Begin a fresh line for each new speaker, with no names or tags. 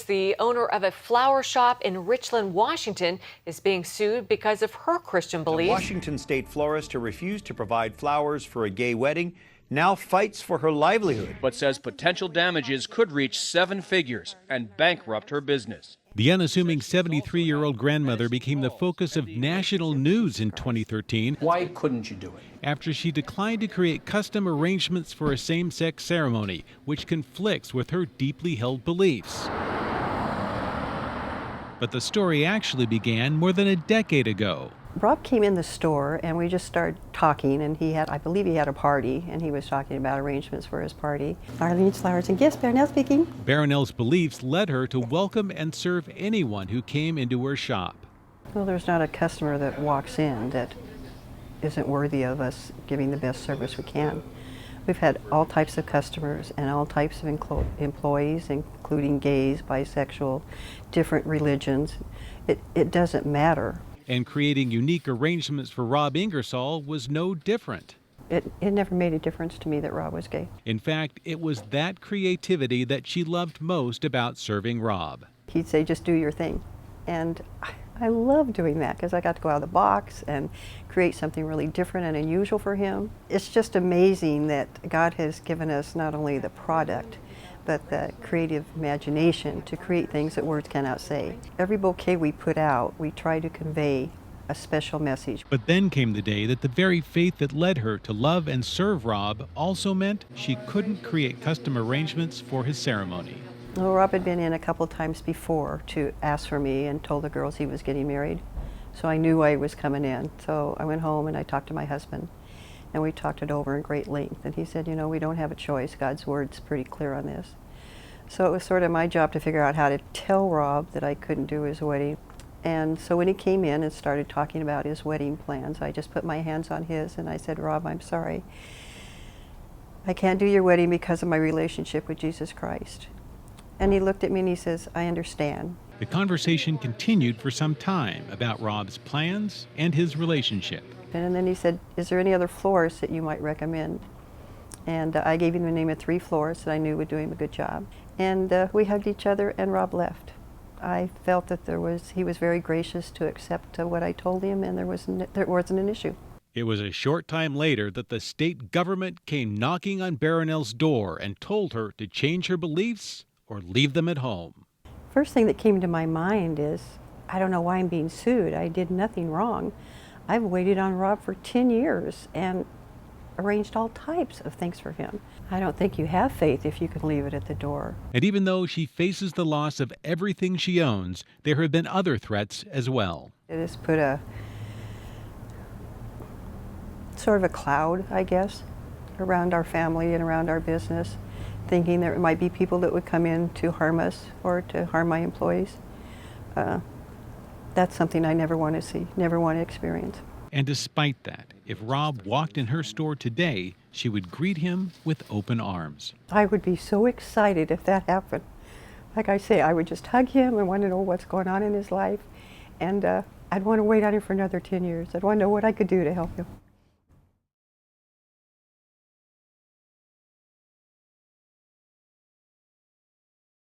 The owner of a flower shop in Richland, Washington, is being sued because of her Christian beliefs.
The Washington state florist who refused to provide flowers for a gay wedding now fights for her livelihood,
but says potential damages could reach 7 figures and bankrupt her business.
The unassuming 73-year-old grandmother became the focus of national news in 2013.
Why couldn't you do it?
After she declined to create custom arrangements for a same-sex ceremony, which conflicts with her deeply held beliefs. But the story actually began more than a decade ago.
Rob came in the store and we just started talking, and I believe he had a party, and he was talking about arrangements for his party. Arlene's Flowers and Gifts, Barronelle speaking.
Barronelle's beliefs led her to welcome and serve anyone who came into her shop.
Well, there's not a customer that walks in that isn't worthy of us giving the best service we can. We've had all types of customers and all types of employees, including gays, bisexual, different religions. It doesn't matter.
And creating unique arrangements for Rob Ingersoll was no different.
It never made a difference to me that Rob was gay.
In fact, it was that creativity that she loved most about serving Rob.
He'd say, just do your thing. And I love doing that because I got to go out of the box and create something really different and unusual for him. It's just amazing that God has given us not only the product, but the creative imagination to create things that words cannot say. Every bouquet we put out, we try to convey a special message.
But then came the day that the very faith that led her to love and serve Rob also meant she couldn't create custom arrangements for his ceremony.
Well, Rob had been in a couple times before to ask for me and told the girls he was getting married. So I knew I was coming in. So I went home and I talked to my husband, and we talked it over in great length. And he said, you know, we don't have a choice. God's word's pretty clear on this. So it was sort of my job to figure out how to tell Rob that I couldn't do his wedding. And so when he came in and started talking about his wedding plans, I just put my hands on his and I said, Rob, I'm sorry. I can't do your wedding because of my relationship with Jesus Christ. And he looked at me and he says, I understand.
The conversation continued for some time about Rob's plans and his relationship.
And then he said, is there any other florists that you might recommend? And I gave him the name of 3 florists that I knew would do him a good job. And we hugged each other and Rob left. I felt that he was very gracious to accept what I told him, and there wasn't an issue.
It was a short time later that the state government came knocking on Barronelle's door and told her to change her beliefs or leave them at home.
First thing that came to my mind is, I don't know why I'm being sued. I did nothing wrong. I've waited on Rob for 10 years and arranged all types of things for him. I don't think you have faith if you can leave it at the door.
And even though she faces the loss of everything she owns, there have been other threats as well.
It has put a sort of a cloud, I guess, around our family and around our business, thinking there might be people that would come in to harm us or to harm my employees. That's something I never want to see, never want to experience.
And despite that, if Rob walked in her store today, she would greet him with open arms.
I would be so excited if that happened. Like I say, I would just hug him and want to know what's going on in his life. And I'd want to wait on him for another 10 years. I'd want to know what I could do to help him.